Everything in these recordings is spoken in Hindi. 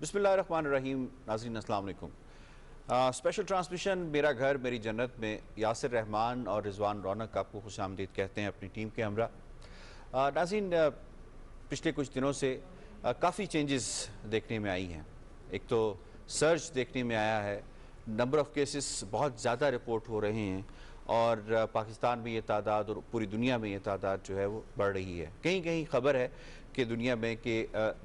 बिस्मिल्लाहिर्रहमानिर्रहीम। नाज़रीन अस्सलाम वालेकुम। स्पेशल ट्रांसमिशन मेरा घर मेरी जन्नत में यासिर रहमान और रिजवान रौनक आपको खुशामदीद कहते हैं अपनी टीम के हमरा। नाज़रीन, पिछले कुछ दिनों से काफ़ी चेंजेस देखने में आई हैं। एक तो सर्च देखने में आया है, नंबर ऑफ़ केसेस बहुत ज़्यादा रिपोर्ट हो रहे हैं और पाकिस्तान में ये तादाद और पूरी दुनिया में ये तादाद जो है वो बढ़ रही है। कहीं कहीं ख़बर है कि दुनिया में के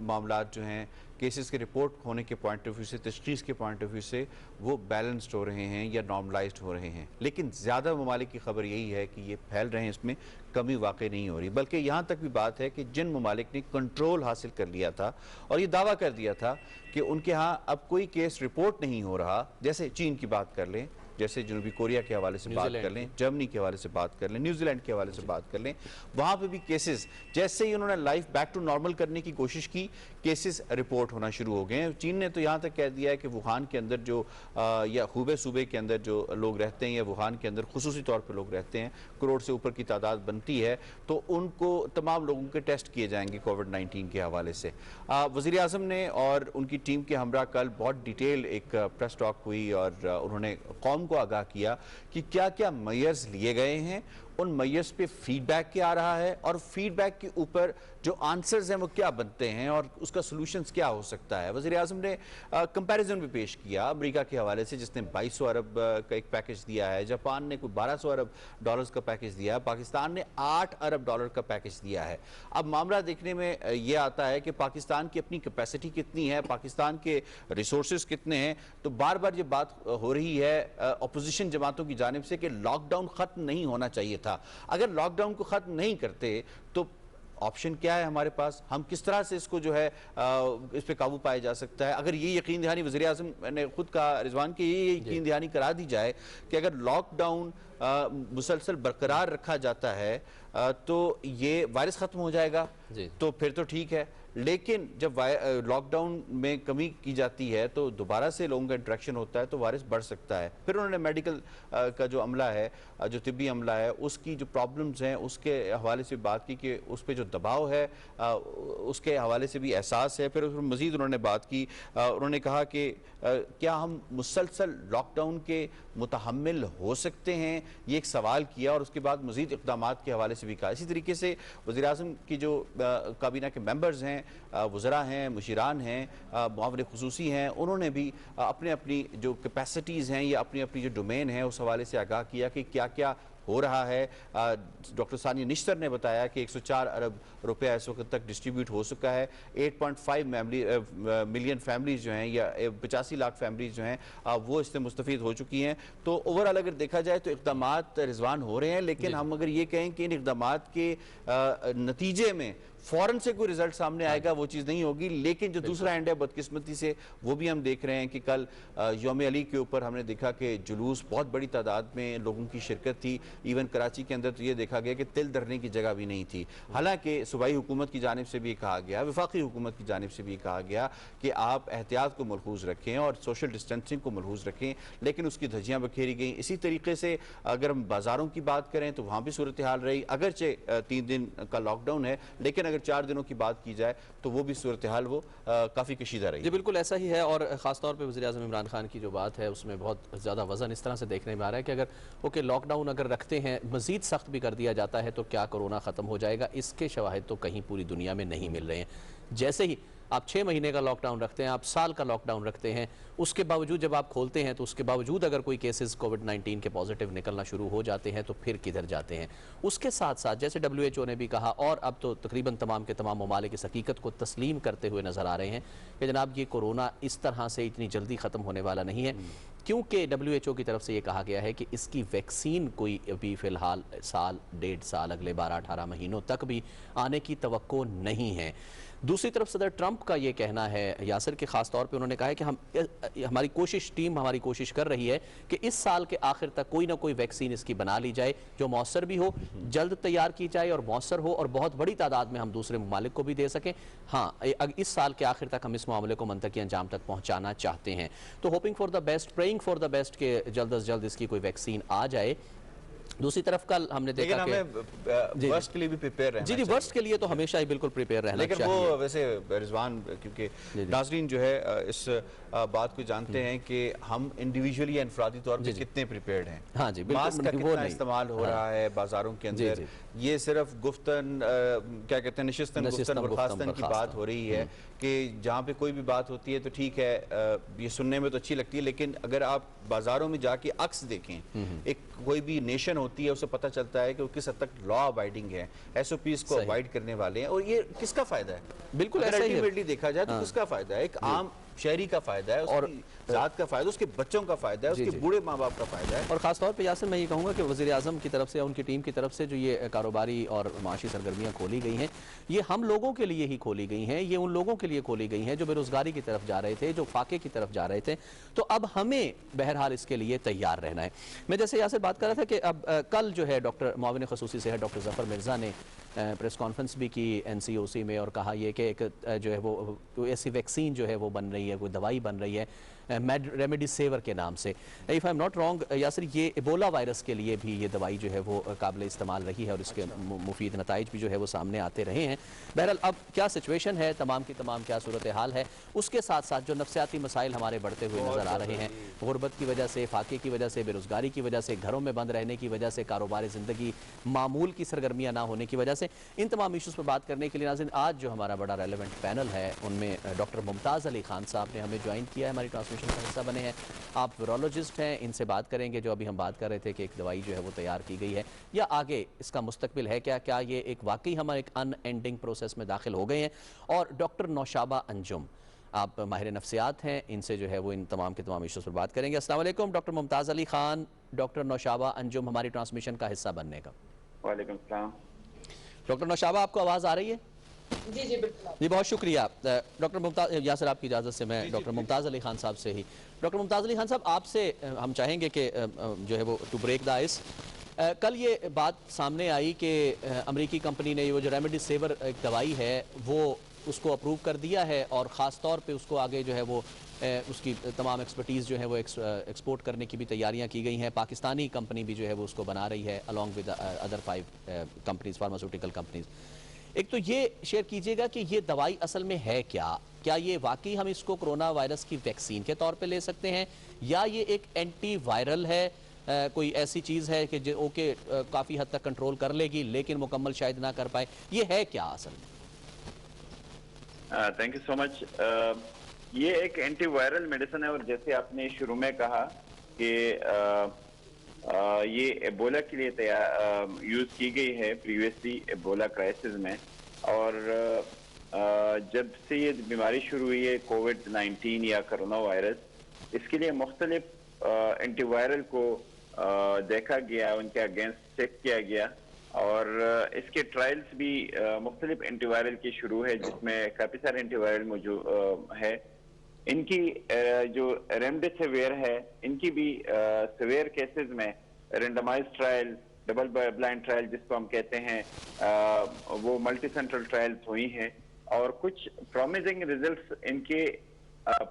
मामलात जो हैं केसेस के रिपोर्ट होने के पॉइंट ऑफ व्यू से, तशख़ीस के पॉइंट ऑफ व्यू से वो बैलेंस्ड हो रहे हैं या नॉर्मलाइज्ड हो रहे हैं। लेकिन ज़्यादा ममालिक की खबर यही है कि ये फैल रहे हैं, इसमें कमी वाक़ई नहीं हो रही। बल्कि यहाँ तक भी बात है कि जिन ममालिक ने कंट्रोल हासिल कर लिया था और ये दावा कर दिया था कि उनके यहाँ अब कोई केस रिपोर्ट नहीं हो रहा, जैसे चीन की बात कर लें, जैसे जनूबी कोरिया के हवाले से बात कर लें, जर्मनी के हवाले से बात कर लें, न्यूजीलैंड के हवाले से बात कर लें, वहाँ पे भी केसेस जैसे ही उन्होंने लाइफ बैक टू नॉर्मल करने की कोशिश की, केसेस रिपोर्ट होना शुरू हो गए हैं। चीन ने तो यहाँ तक कह दिया है कि वुहान के अंदर जो या हुबे सूबे के अंदर जो लोग रहते हैं या वुहान के अंदर खुसूसी तौर पर लोग रहते हैं, करोड़ से ऊपर की तादाद बनती है, तो उनको तमाम लोगों के टेस्ट किए जाएंगे कोविड-19 के हवाले से। वज़ीर आज़म ने और उनकी टीम के हमरा कल बहुत डिटेल एक प्रेस टॉक हुई और उन्होंने कौम को आगाह किया कि क्या क्या मेजर्स लिए गए हैं, उन मेजर्स पे फीडबैक क्या आ रहा है और फीडबैक के ऊपर जो आंसर्स हैं वो क्या बनते हैं और उसका सॉल्यूशंस क्या हो सकता है। वज़ीर आज़म ने कंपैरिजन भी पेश किया अमेरिका के हवाले से, जिसने 2200 अरब का एक पैकेज दिया है, जापान ने कोई 1200 अरब डॉलर्स का पैकेज दिया है, पाकिस्तान ने 8 अरब डॉलर का पैकेज दिया है। अब मामला देखने में ये आता है कि पाकिस्तान की अपनी कैपेसिटी कितनी है, पाकिस्तान के रिसोर्सेज कितने हैं। तो बार बार ये बात हो रही है अपोजिशन जमातों की जानिब से कि लॉकडाउन खत्म नहीं होना चाहिए था। अगर लॉकडाउन को खत्म नहीं करते तो ऑप्शन क्या है हमारे पास, हम किस तरह से इसको जो है इस पे काबू पाया जा सकता है। अगर ये यकीन दहानी वज़ीर आज़म ने खुद कहा रिजवान की, ये यकीन दहानी करा दी जाए कि अगर लॉकडाउन मुसलसल बरकरार रखा जाता है तो ये वायरस ख़त्म हो जाएगा, तो फिर तो ठीक है। लेकिन जब लॉकडाउन में कमी की जाती है तो दोबारा से लोगों का इंट्रैक्शन होता है तो वायरस बढ़ सकता है। फिर उन्होंने मेडिकल का जो अमला है, जो तिब्बी अमला है, उसकी जो प्रॉब्लम्स हैं उसके हवाले से बात की कि उस पर जो दबाव है उसके हवाले से भी एहसास है। फिर मज़ीद उन्होंने बात की, उन्होंने कहा कि क्या हम मुसलसल लॉकडाउन के मुतहम्मिल हो सकते हैं, ये एक सवाल किया और उसके बाद मज़ीद इक़दाम के हवाले से भी कहा। इसी तरीके से वज़ीर आज़म की जो काबीना के मेंबर्स हैं, वज़रा हैं, मुशीरान हैं, मुआविन खुसूसी हैं, उन्होंने भी अपने अपनी जो कैपेसिटीज़ हैं या अपनी अपनी जो डोमेन है उस हवाले से आगाह किया कि क्या क्या हो रहा है। डॉक्टर सानिया निश्तर ने बताया कि 104 अरब रुपया इस वक्त तक डिस्ट्रीब्यूट हो चुका है। 8.5 मिलियन फैमिलीज़ जो हैं या 85 लाख फैमिलीज़ जो हैं वो इससे मुस्तफ़ीद हो चुकी हैं। तो ओवरऑल अगर देखा जाए तो इक़दामात रिजवान हो रहे हैं, लेकिन हम अगर ये कहें कि इन इक़दामात के नतीजे में फ़ौरन से कोई रिजल्ट सामने आएगा, वो चीज़ नहीं होगी। लेकिन जो दूसरा एंड है बदकिस्मती से वो भी हम देख रहे हैं कि कल यौम अली के ऊपर हमने देखा कि जुलूस बहुत बड़ी तादाद में लोगों की शिरकत थी। इवन कराची के अंदर तो ये देखा गया कि तिल धरने की जगह भी नहीं थी। हालांकि सूबाई हुकूमत की जानिब से भी कहा गया, वफाकी हुकूमत की जानिब से भी कहा गया कि आप एहतियात को मलहूज़ रखें और सोशल डिस्टेंसिंग को मलहूज़ रखें, लेकिन उसकी धज्जियाँ बखेरी गई। इसी तरीके से अगर हम बाज़ारों की बात करें तो वहाँ भी सूरत हाल रही, अगरचे 3 दिन का लॉकडाउन है, लेकिन 4 दिनों की बात की जाए तो वो भी सूरत हाल वो काफ़ी कशीदा रही। जी बिल्कुल ऐसा ही है। और ख़ासतौर पे वज़ीर आज़म इमरान खान की जो बात है उसमें बहुत ज़्यादा वज़न इस तरह से देखने में आ रहा है कि अगर ओके लॉकडाउन अगर रखते हैं, मज़ीद सख्त भी कर दिया जाता है तो क्या कोरोना ख़त्म हो जाएगा, इसके शवाहिद तो कहीं पूरी दुनिया में नहीं मिल रहे हैं। जैसे ही आप 6 महीने का लॉकडाउन रखते हैं, आप साल का लॉकडाउन रखते हैं, उसके बावजूद जब आप खोलते हैं तो उसके बावजूद अगर कोई केसेस कोविड-19 के पॉजिटिव निकलना शुरू हो जाते हैं तो फिर किधर जाते हैं। उसके साथ साथ जैसे WHO ने भी कहा और अब तो तकरीबन तमाम के तमाम ममालिक इस हकीकत को तस्लीम करते हुए नज़र आ रहे हैं कि जनाब ये कोरोना इस तरह से इतनी जल्दी ख़त्म होने वाला नहीं है, क्योंकि WHO की तरफ से ये कहा गया है कि इसकी वैक्सीन कोई अभी फ़िलहाल साल 1.5 साल अगले 12-18 महीनों तक भी आने की तवक्को नहीं है। दूसरी तरफ सदर ट्रंप का ये कहना है यासिर के ख़ास तौर पे उन्होंने कहा है कि हमारी कोशिश कर रही है कि इस साल के आखिर तक कोई ना कोई वैक्सीन इसकी बना ली जाए जो मौसर भी हो, जल्द तैयार की जाए और मौसर हो और बहुत बड़ी तादाद में हम दूसरे ममालिक को भी दे सकें। हाँ, इस साल के आखिर तक हम इस मामले को मंतकी अंजाम तक पहुँचाना चाहते हैं। तो hoping for the best, praying for the best के जल्द अज जल्द इसकी कोई वैक्सीन आ जाए। दूसरी तरफ कल हमने लेकिन देखा कि हमें वर्स्ट के लिए भी प्रिपेयर रहना जी वर्स्ट के लिए तो हमेशा ही बिल्कुल प्रिपेयर रहना लेकिन चाहिए। वो वैसे रिजवान, क्योंकि नाजरीन जो है इस बात को जानते हैं कि हम इंडिविजुअली इनफरादी तौर पे कितने प्रिपेयर्ड हैं। हाँ जी, मास्क का कितना इस्तेमाल हो रहा है बाजारों के अंदर, ये सिर्फ गुफ्तन क्या कहते हैं नशिस्तन गुफ्तन बर्खास्तन की बात हो रही है कि जहाँ पे कोई भी बात होती है तो ठीक है, ये सुनने में तो अच्छी लगती है, लेकिन अगर आप बाजारों में जाके अक्स देखें, एक कोई भी नेशन होती है उसे पता चलता है कि वो किस हद तक लॉ अबाइडिंग है, एसओपीज को अवॉइड करने वाले हैं, और ये किसका फायदा है? बिल्कुल ऐसा ही अल्टीमेटली देखा जाए तो किसका फायदा है? एक आम शहरी का फायदा है, और जात का फायदा, उसके बच्चों का फायदा है, उसके बूढ़े माँ बाप का फायदा है। और खासतौर पे यासिर मैं ये कहूँगा कि वज़ीर आज़म की तरफ से, उनकी टीम की तरफ से जो ये कारोबारी और माशी सरगर्मियाँ खोली गई हैं, ये हम लोगों के लिए ही खोली गई हैं, ये उन लोगों के लिए खोली गई हैं जो बेरोज़गारी की तरफ जा रहे थे, जो फाके की तरफ जा रहे थे। तो अब हमें बहरहाल इसके लिए तैयार रहना है। मैं जैसे यासिर बात कर रहा था कि अब कल जो है डॉक्टर मुआविन खसूसी सेहत डॉक्टर ज़फ़र मिर्ज़ा ने प्रेस कॉन्फ्रेंस भी की NCOC में, और कहा यह कि एक जो है वो ऐसी वैक्सीन जो है वो बन रही है, कोई दवाई बन रही है रेमडेसिविर के नाम से। If I am not wrong Yasir, ये एबोला वायरस के लिए भी ये दवाई जो है वो काबिल इस्तेमाल रही है, और इसके मुफीद नताइज भी जो है वो सामने आते रहे हैं। बहरहाल अब क्या सिचुएशन है, तमाम की तमाम क्या सूरत हाल है, उसके साथ साथ जो नफ्सियाती मसाइल हमारे बढ़ते हुए नज़र आ रहे हैं, गुर्बत की वजह से, फाके की वजह से, बेरोज़गारी की वजह से, घरों में बंद रहने की वजह से, कारोबार ज़िंदगी मामूल की सरगर्मियाँ ना होने की वजह से, इन तमाम इशूज़ पर बात करने के लिए नाज़रीन आज जो हमारा बड़ा रेलेवेंट पैनल है, उनमें डॉक्टर मुमताज़ अली खान साहब ने हमें ज्वाइन किया है, हमारी ट्रांसमिशन का हिस्सा बने हैं। आप वीरोलॉजिस्ट हैं, इनसे बात करेंगे जो अभी हम बात कर रहे थे कि एक दवाई जो है वो तैयार की गई है, या आगे इसका मुस्तकबिल है क्या, क्या ये एक वाकई हम एक अनएंडिंग प्रोसेस में दाखिल हो गए हैं। और डॉक्टर नौशाबा अंजुम, आप माहिर नफ्सियात हैं, इनसे जो है वो इन तमाम के तमाम इशूज़ पर बात करेंगे। अस्सलाम वालेकुम डॉक्टर मुमताज़ अली खान, डॉक्टर नौशाबा अंजुम हमारी ट्रांसमिशन का हिस्सा बनने का। वालेकुम सलाम। डॉक्टर नौशाबा, आपको आवाज़ आ रही है? जी जी बिल्कुल जी, बहुत शुक्रिया। डॉक्टर मुमताज़, यासिर आपकी इजाज़त से मैं डॉक्टर मुमताज़ अली खान साहब से ही, डॉक्टर मुमताज़ अली खान साहब आपसे हम चाहेंगे कि जो है वो टू ब्रेक द आइस, कल ये बात सामने आई कि अमेरिकी कंपनी ने वो जो रेमडेसिविर एक दवाई है वो उसको अप्रूव कर दिया है, और ख़ास तौर पे उसको आगे जो है वो उसकी तमाम एक्सपर्टीज़ जो है वो एक्सपोर्ट करने की भी तैयारियां की गई हैं। पाकिस्तानी कंपनी भी जो है वो उसको बना रही है along with other 5 companies, pharmaceutical companies. एक तो ये शेयर कीजिएगा कि ये दवाई असल में है क्या, क्या ये वाकई हम इसको कोरोना वायरस की वैक्सीन के तौर पे ले सकते हैं, या ये एक एंटी वायरल है, कोई ऐसी चीज़ है कि जो ओके काफ़ी हद तक कंट्रोल कर लेगी लेकिन मुकम्मल शायद ना कर पाए, ये है क्या असल में? Thank you so much. ये एक एंटी वायरल मेडिसिन है, और जैसे आपने शुरू में कहा कि ये एबोला के लिए यूज की गई है प्रीवियसली एबोला क्राइसिस में, और जब से ये बीमारी शुरू हुई है कोविड-19 या कोरोना वायरस, इसके लिए मुख्तलिफ एंटीवायरल को देखा गया, उनके अगेंस्ट चेक किया गया, और इसके ट्रायल्स भी मुख्तलिफ एंटीवायरल की शुरू है, जिसमें काफ़ी सारे एंटीवायरल मौजूद है। इनकी जो रेमडेसिविर है, इनकी भी सिवियर केसेस में randomise trial, double blind trial जिसको हम कहते हैं, वो मल्टी सेंट्रल ट्रायल्स हुई हैं, और कुछ प्रॉमिसिंग रिजल्ट्स इनके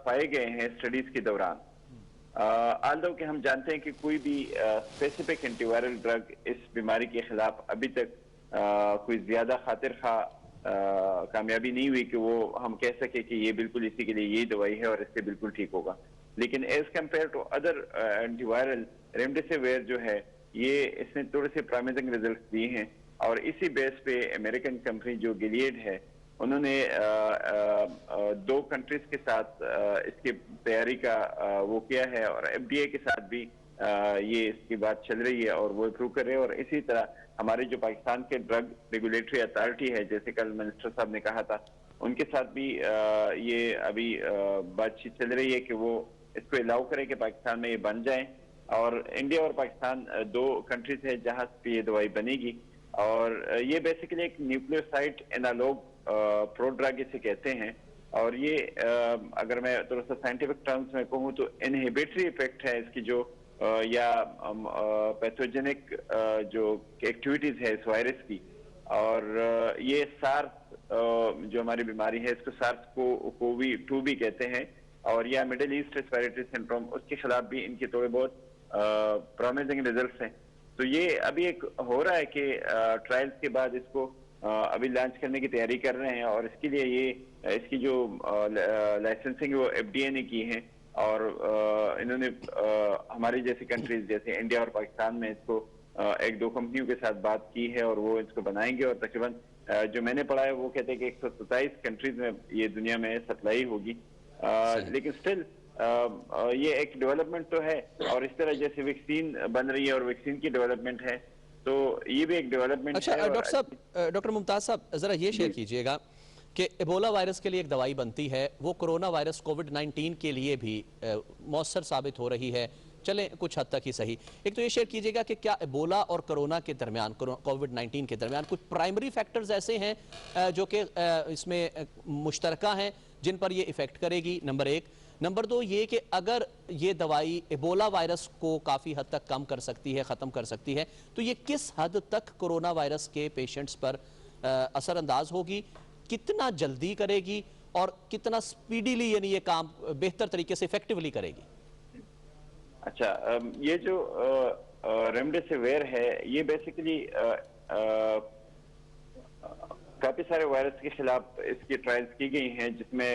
पाए गए हैं स्टडीज के दौरान। आल्दो कि हम जानते हैं कि कोई भी स्पेसिफिक एंटीवायरल ड्रग इस बीमारी के खिलाफ अभी तक कोई ज्यादा खातिर खा कामयाबी नहीं हुई कि वो हम कह सके कि ये बिल्कुल इसी के लिए ये दवाई है और इससे बिल्कुल ठीक होगा। लेकिन as compared to other antiviral, remdesivir जो है ये इसने थोड़े से प्रॉमिसिंग रिजल्ट्स दिए हैं, और इसी बेस पे अमेरिकन कंपनी जो गिलियड है, उन्होंने 2 कंट्रीज के साथ इसकी तैयारी का वो किया है, और FDA के साथ भी ये इसकी बात चल रही है और वो अप्रूव कर रहे हैं। और इसी तरह हमारे जो पाकिस्तान के ड्रग रेगुलेटरी अथॉरिटी है, जैसे कल मिनिस्टर साहब ने कहा था, उनके साथ भी ये अभी बातचीत चल रही है कि वो इसको अलाउ करें कि पाकिस्तान में ये बन जाए। और इंडिया और पाकिस्तान 2 कंट्रीज है जहाँ पे ये दवाई बनेगी, और ये बेसिकली एक न्यूक्लियोसाइड एनालॉग प्रोड्रग इसे कहते हैं, और ये अगर मैं थोड़ा सा साइंटिफिक टर्म्स में कहूँ तो इनहिबिटरी इफेक्ट है इसकी, जो या पैथोजेनिक जो एक्टिविटीज है इस वायरस की, और ये सार्स जो हमारी बीमारी है इसको सार्स को भी 2 भी कहते हैं, और या मिडिल ईस्ट रेस्पिरेटरी सिंड्रोम, उसके खिलाफ भी इनके थोड़े बहुत प्रॉमिसिंग रिजल्ट्स हैं। तो ये अभी एक हो रहा है कि ट्रायल्स के बाद इसको अभी लॉन्च करने की तैयारी कर रहे हैं, और इसके लिए ये इसकी जो लाइसेंसिंग वो FDA ने की है, और इन्होंने हमारी जैसी कंट्रीज जैसे इंडिया और पाकिस्तान में इसको एक दो कंपनियों के साथ बात की है, और वो इसको बनाएंगे। और तकरीबन जो मैंने पढ़ा है वो कहते हैं कि 127 कंट्रीज में ये दुनिया में सप्लाई होगी। लेकिन स्टिल ये एक डेवलपमेंट तो है, और इस तरह जैसे वैक्सीन बन रही है और वैक्सीन की डेवलपमेंट है, तो ये भी एक डेवलपमेंट अच्छा, है। डॉक्टर साहब, डॉक्टर मुमताज साहब, जरा ये शेयर कीजिएगा कि एबोला वायरस के लिए एक दवाई बनती है, वो कोरोना वायरस कोविड-19 के लिए भी मौसर साबित हो रही है, चलें कुछ हद तक ही सही। एक तो ये शेयर कीजिएगा कि क्या एबोला और कोरोना के दरमियान, कोविड-19 के दरमियान कुछ प्राइमरी फैक्टर्स ऐसे हैं जो कि इसमें मुश्तरका हैं जिन पर ये इफेक्ट करेगी, नंबर एक। नंबर दो ये कि अगर ये दवाई एबोला वायरस को काफ़ी हद तक कम कर सकती है, ख़त्म कर सकती है, तो ये किस हद तक कोरोना वायरस के पेशेंट्स पर असरअंदाज होगी, कितना जल्दी करेगी और कितना स्पीडीली यानी ये काम बेहतर तरीके से इफेक्टिवली करेगी? अच्छा, ये जो रेमडेसिविर है, ये बेसिकली काफी सारे वायरस के खिलाफ इसकी ट्रायल्स की गई हैं, जिसमें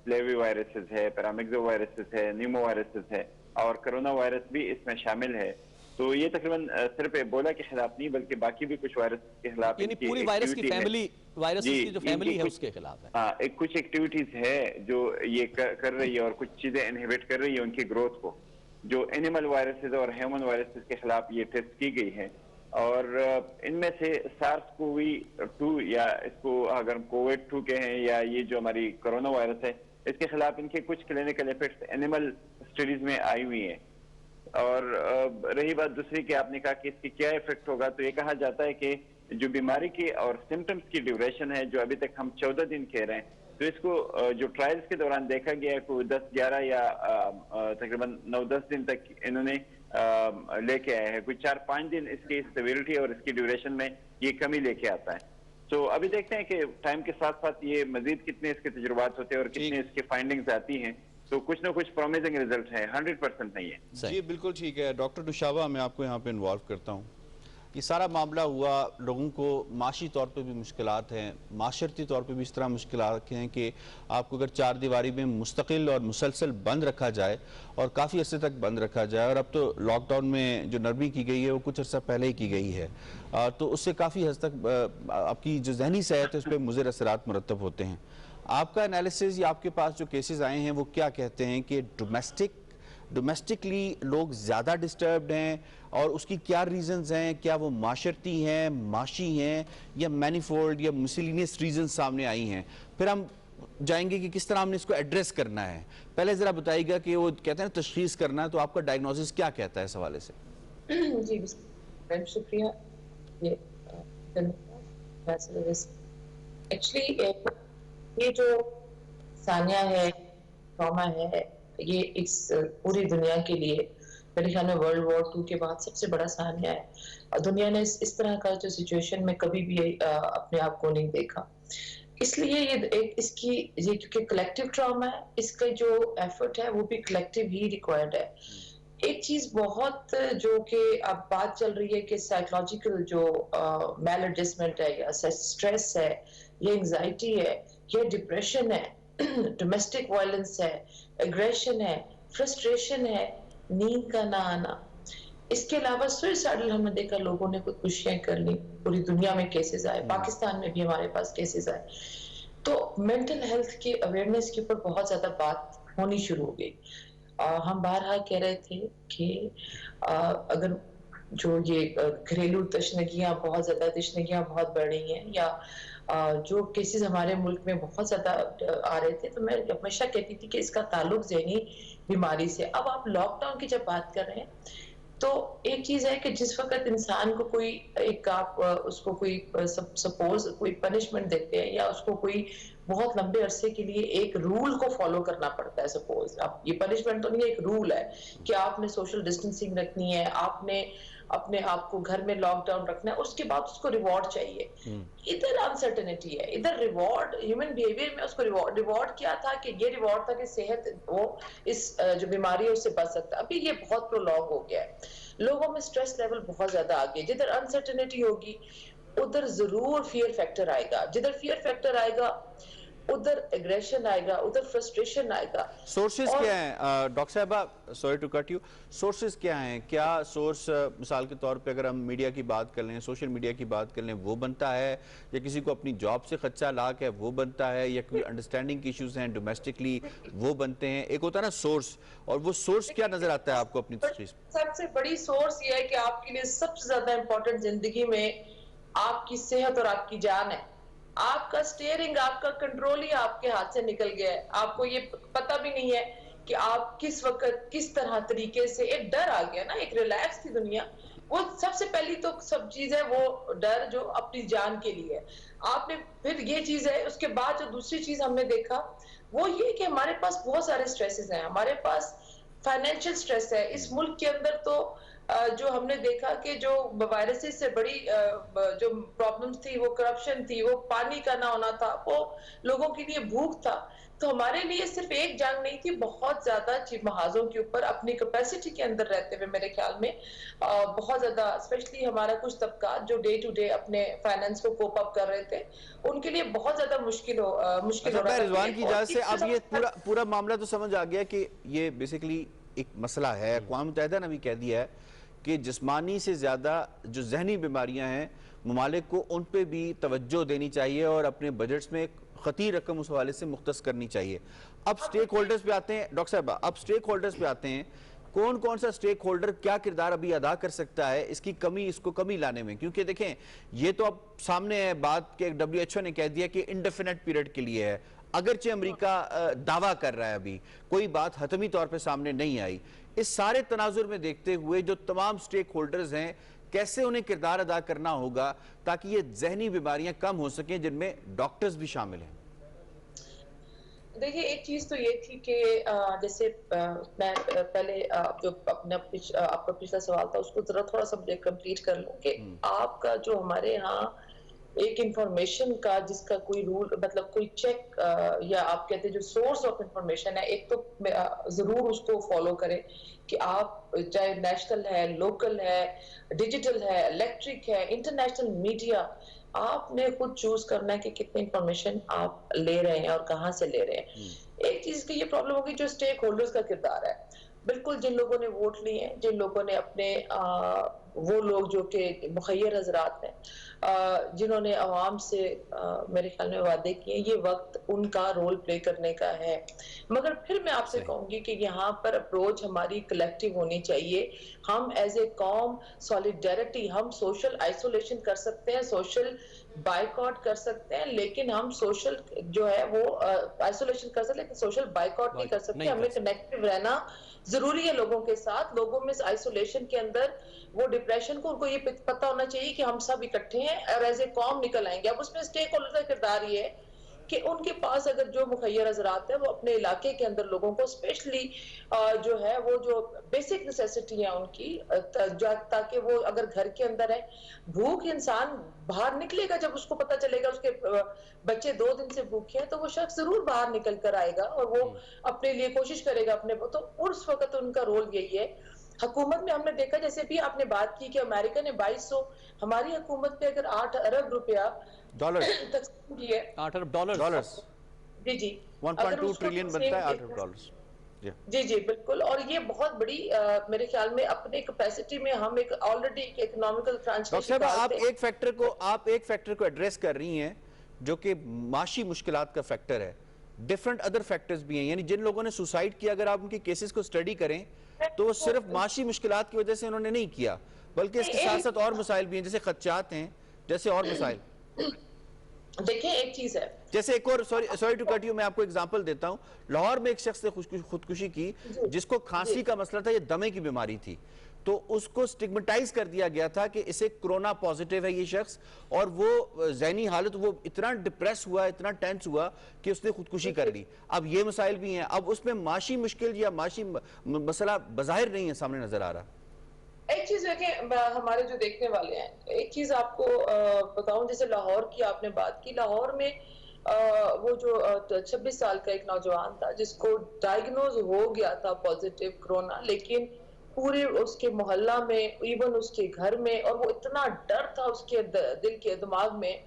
फ्लेवी वायरसेस है, पैरामिक्सो वायरसेस है, नीमो वायरसेस है, और कोरोना वायरस भी इसमें शामिल है। तो ये तकरीबन सिर्फ एबोला के खिलाफ नहीं बल्कि बाकी भी कुछ वायरस के खिलाफ, यानी पूरी वायरस की फैमिली, वायरस की जो फैमिली है उसके खिलाफ है। हाँ, एक कुछ एक्टिविटीज है जो ये कर रही है, और कुछ चीजें इनहिबिट कर रही है उनकी ग्रोथ को, जो एनिमल वायरसेस और ह्यूमन वायरसेस के खिलाफ ये टेस्ट की गई है। और इनमें से SARS-CoV-2 या इसको अगर कोविड-2 के हैं, या ये जो हमारी कोरोना वायरस है, इसके खिलाफ इनके कुछ क्लिनिकल इफेक्ट्स एनिमल स्टडीज में आई हुई हैं। और रही बात दूसरी कि आपने कहा कि इसकी क्या इफेक्ट होगा, तो ये कहा जाता है कि जो बीमारी की और सिम्टम्स की ड्यूरेशन है, जो अभी तक हम 14 दिन कह रहे हैं, तो इसको जो ट्रायल्स के दौरान देखा गया है कोई 10-11 या तकरीबन 9-10 दिन तक इन्होंने लेके आए हैं। कुछ 4-5 दिन इसकी सिविरिटी और इसकी ड्यूरेशन में ये कमी लेके आता है। तो अभी देखते हैं कि टाइम के साथ साथ ये मजीद कितने इसके तजुर्बात होते हैं और कितने इसके फाइंडिंग्स आती हैं। तो कुछ ना कुछ प्रॉमिसिंग रिजल्ट है, 100% नहीं है। जी बिल्कुल ठीक है। डॉक्टर नुशाबा, मैं आपको यहाँ पे इन्वॉल्व करता हूँ। ये सारा मामला हुआ, लोगों को माशी तौर पे भी मुश्किलात हैं, माशरती तौर पे भी इस तरह मुश्किलात हैं कि आपको अगर चार दीवारी में मुस्तकिल और मुसलसल बंद रखा जाए और काफ़ी अरसे तक बंद रखा जाए, और अब तो लॉकडाउन में जो नरमी की गई है वो कुछ अर्सा पहले ही की गई है, तो उससे काफ़ी हद तक आपकी जो जहनी सेहत है उस पर मुज़र असरात मुरतब होते हैं। आपका एनालिसिस या आपके पास जो केसेस आए हैं वो क्या कहते हैं कि डोमेस्टिकली लोग ज़्यादा डिस्टर्ब्ड हैं, और उसकी क्या रीजंस हैं? क्या वो माशरती हैं, माशी हैं, या मैनीफोल्ड या मिसलिनियस रीजंस सामने आई हैं? फिर हम जाएंगे कि किस तरह हमने इसको एड्रेस करना है। पहले ज़रा बताइएगा कि वो कहते हैं तशखीस करना है, तो आपका डायग्नोसिस क्या कहता है इस हवाले से? जी शुक्रिया। एक्चुअली ये जो सानिया है, ट्रॉमा है, ये इस पूरी दुनिया के लिए मेरे ख्याल में वर्ल्ड वॉर 2 के बाद सबसे बड़ा सानिया है। और दुनिया ने इस तरह का जो सिचुएशन में कभी भी अपने आप को नहीं देखा। इसलिए ये क्योंकि कलेक्टिव ट्रॉमा है, इसका जो एफर्ट है वो भी कलेक्टिव ही रिक्वायर्ड है। एक चीज बहुत जो कि अब बात चल रही है कि साइकोलॉजिकल जो मैल एडजस्टमेंट है, या स्ट्रेस है, या एंजाइटी है, या डिप्रेशन है, डोमेस्टिक वायलेंस है, एग्रेशन है, फ्रस्ट्रेशन है, नींद का ना आना, इसके अलावा सुसाइडल हमने देखा लोगों ने खुदकुशियां कर ली, पूरी दुनिया में केसेस आए, पाकिस्तान में भी हमारे पास केसेस आए। तो मेंटल हेल्थ की अवेयरनेस के ऊपर बहुत ज्यादा बात होनी शुरू हो गई। हम बारहा कह रहे थे कि अगर जो ये घरेलू तशनगियां बहुत ज्यादा तशनगियां बहुत बढ़ रही हैं, या जो केसेस हमारे मुल्क में बहुत ज्यादा आ रहे थे, तो मैं हमेशा कहती थी कि इसका ताल्लुक ज़हनी बीमारी से। अब आप लॉकडाउन की जब बात कर रहे हैं, तो एक चीज है कि जिस वक्त इंसान को कोई आप उसको कोई सपोज कोई पनिशमेंट देते हैं, या उसको कोई बहुत लंबे अरसे के लिए एक रूल को फॉलो करना पड़ता है, सपोज आप, ये पनिशमेंट तो नहीं है, एक रूल है कि आपने सोशल डिस्टेंसिंग रखनी है, आपने अपने आप को घर में लॉकडाउन रखना है, उसके बाद उसको रिवॉर्ड चाहिए। इधर अनसर्टेनिटी है, इधर रिवॉर्ड ह्यूमन बिहेवियर में उसको रिवॉर्ड क्या था कि ये रिवॉर्ड था कि सेहत वो इस जो बीमारी है उससे बच सकता है। अभी ये बहुत प्रोलॉन्ग हो गया है, लोगों में स्ट्रेस लेवल बहुत ज्यादा आ गया। जिधर अनसर्टेनिटी होगी उधर जरूर फियर फैक्टर आएगा, जिधर फियर फैक्टर आएगा उधर एग्रेशन आएगा, उधर फ्रस्ट्रेशन आएगा। सोर्सेज क्या हैं डॉक्टर साहबा, sorry to cut you, sources क्या हैं? क्या सोर्स मिसाल के तौर पे अगर हम मीडिया की बात कर लें, सोशल मीडिया की बात कर लें, वो बनता है, या किसी को अपनी जॉब से खदशा लाक है वो बनता है, या कोई अंडरस्टैंडिंग की इश्यूज हैं डोमेस्टिकली वो बनते हैं? एक होता है ना सोर्स, और वो सोर्स क्या नजर आता है आपको अपनी तशख़ीस? सबसे बड़ी सोर्स ये है कि आपके लिए सबसे ज्यादा इंपॉर्टेंट जिंदगी में आपकी सेहत और आपकी जान है। आपका स्टीयरिंग, आपका कंट्रोल ही आपके हाथ से निकल गया है, आपको ये पता भी नहीं है कि आप किस वक्त किस तरह तरीके से, एक डर आ गया ना, एक रिलैक्स थी दुनिया, वो सबसे पहली तो सब चीज है वो डर जो अपनी जान के लिए है। आपने फिर ये चीज है, उसके बाद जो दूसरी चीज हमने देखा वो ये कि हमारे पास बहुत सारे स्ट्रेसेस हैं, हमारे पास फाइनेंशियल स्ट्रेस है। इस मुल्क के अंदर तो जो हमने देखा कि जो वायरसेस से बड़ी जो प्रॉब्लम्स थी वो करप्शन थी, वो पानी का ना होना था, वो लोगों के लिए भूख था। तो हमारे लिए सिर्फ एक जंग नहीं थी, बहुत ज्यादा महाजों के ऊपर अपनी कैपेसिटी के अंदर रहते हुए मेरे ख्याल में बहुत ज्यादा, स्पेशली हमारा कुछ तबका जो डे टू डे अपने फाइनेंस को कोप अप कर रहे थे, उनके लिए बहुत ज्यादा मुश्किल हो रहा था। रिजवान की इजाजत से अब ये पूरा मामला तो समझ आ गया कि ये बेसिकली एक मसला है। अक़वाम मुत्तहिदा ने भी कह दिया है कि जिस्मानी से ज़्यादा जो जहनी बीमारियां हैं ममालिक को उन पे भी तवज्जो देनी चाहिए और अपने बजट्स में खतीर रकम उस हवाले से मुख्तस करनी चाहिए। अब स्टेक होल्डर्स पे आते हैं डॉक्टर साहब, अब स्टेक होल्डर्स पे आते हैं। कौन कौन सा स्टेक होल्डर क्या किरदार अभी अदा कर सकता है इसकी कमी, इसको कमी लाने में? क्योंकि देखें ये तो अब सामने है बात कि WHO ने कह दिया कि इंडेफिनेट पीरियड के लिए है, अगरचे अमेरिका दावा कर रहा है, अभी कोई बात हतमी तौर पे सामने नहीं आई। इस सारे तनाजुर में देखते हुए जो तमाम स्टेक होल्डर्स हैं कैसे उन्हें किरदार अदा करना होगा ताकि ये जहनी बीमारियां कम हो सकें जिनमें डॉक्टर्स भी शामिल हैं? देखिए एक चीज तो ये थी कि जैसे मैं पहले जो आपका पिछला सवाल था उसको जरा थोड़ा सा कंप्लीट कर लूं कि आपका जो हमारे यहाँ एक इंफॉर्मेशन का जिसका कोई रूल मतलब कोई चेक या आप कहते हैं जो सोर्स ऑफ इंफॉर्मेशन है, एक तो जरूर उसको फॉलो करें कि आप चाहे नेशनल है, लोकल है, डिजिटल है, इलेक्ट्रिक है, इंटरनेशनल मीडिया, आपने खुद चूज करना है कि कितनी इंफॉर्मेशन आप ले रहे हैं और कहां से ले रहे हैं। एक चीज की ये प्रॉब्लम होगी जो स्टेक होल्डर्स का किरदार है, बिल्कुल जिन लोगों ने वोट लिए हैं, जिन लोगों ने अपने वो लोग जो कि मुखय्यर हजरात हैं, जिन्होंने आवाम से मेरे ख्याल में वादे किए, ये वक्त उनका रोल प्ले करने का है। मगर फिर मैं आपसे कहूंगी कि यहाँ पर अप्रोच हमारी कलेक्टिव होनी चाहिए। हम एज ए कॉम सॉलिडेरिटी, हम सोशल आइसोलेशन कर सकते हैं, सोशल बाइकआउट कर सकते हैं, लेकिन हम सोशल जो है वो आइसोलेशन कर सकते हैं, लेकिन सोशल बाइकआउट नहीं कर सकते। हमें कनेक्टिव रहना जरूरी है लोगों के साथ। लोगों में आइसोलेशन के अंदर वो डिप्रेशन को उनको ये पता होना चाहिए कि हम सब इकट्ठे हैं और एज ए कॉम निकल आएंगे। अब उसमें स्टेक होल्डर का किरदार ये है कि उनके पास अगर जो मुखय्यर हजरात है वो अपने इलाके के अंदर लोगों को स्पेशली जो है वो जो बेसिक नेसेसिटी है उनकी, ताकि वो अगर घर के अंदर है, भूख इंसान बाहर निकलेगा जब उसको पता चलेगा उसके बच्चे 2 दिन से भूखे हैं, तो वो शख्स जरूर बाहर निकल कर आएगा और वो अपने लिए कोशिश करेगा अपने को। तो उस वक्त उनका रोल यही है। हुकूमत में हमने देखा, जैसे भी आपने बात की कि अमेरिका ने 2200, हमारी हुकूमत पे अगर 8 अरब रुपया तकसीम की है, 8 अरब डॉलर, जी जी 1.2 ट्रिलियन बनता है 8 अरब डॉलर। जी जी बिल्कुल। और ये बहुत बड़ी मेरे ख्याल में अपने कैपेसिटी में हम एक ऑलरेडी इकोनॉमिकल ट्रांसफॉर्मेशन। आप एक फैक्टर को एड्रेस कर रही हैं जो कि माशी मुश्किलात का फैक्टर है, डिफरेंट अदर फैक्टर्स भी हैं। यानी जिन लोगों ने सुसाइड किया, अगर आप उनके केसेस को स्टडी करें तो वो सिर्फ माशी मुश्किलात की वजह से उन्होंने नहीं किया, बल्कि इसके साथ साथ और मसाइल भी हैं, जैसे खदशात हैं, जैसे और मसाइल। देखिए एक चीज है, जैसे एक और, सॉरी टू कट यू, मैं आपको एग्जांपल देता हूं। लाहौर में एक शख्स ने खुदकुशी की जिसको खांसी का मसला था, ये दमे की बीमारी थी, तो उसको स्टिग्मेटाइज कर दिया गया था कि इसे कोरोना पॉजिटिव है ये शख्स, और वो ज़हनी हालत, वो इतना डिप्रेस हुआ, इतना टेंस हुआ कि उसने खुदकुशी कर ली। अब ये मसाइल भी हैं, अब उसमें माशी मुश्किल या माशी मसला बज़ाहिर नहीं है, सामने नजर आ रहा। एक चीज देखें, हमारे जो देखने वाले हैं, एक चीज आपको बताऊं, जैसे लाहौर की आपने बात की, लाहौर में वो जो 26 साल का एक नौजवान था जिसको डायग्नोज हो गया था पॉजिटिव कोरोना, लेकिन पूरे उसके मोहल्ला में, इवन उसके घर में, और वो इतना डर था उसके दिल के दिमाग में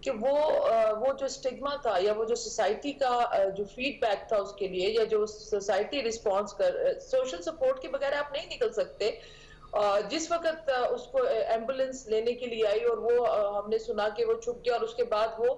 कि वो जो स्टिग्मा था या वो जो सोसाइटी का जो फीडबैक था उसके लिए, या जो सोसाइटी रिस्पॉन्स कर, सोशल सपोर्ट के बगैर आप नहीं निकल सकते। जिस वक्त उसको एम्बुलेंस लेने के लिए आई और वो हमने सुना कि वो छुप गया और उसके बाद वो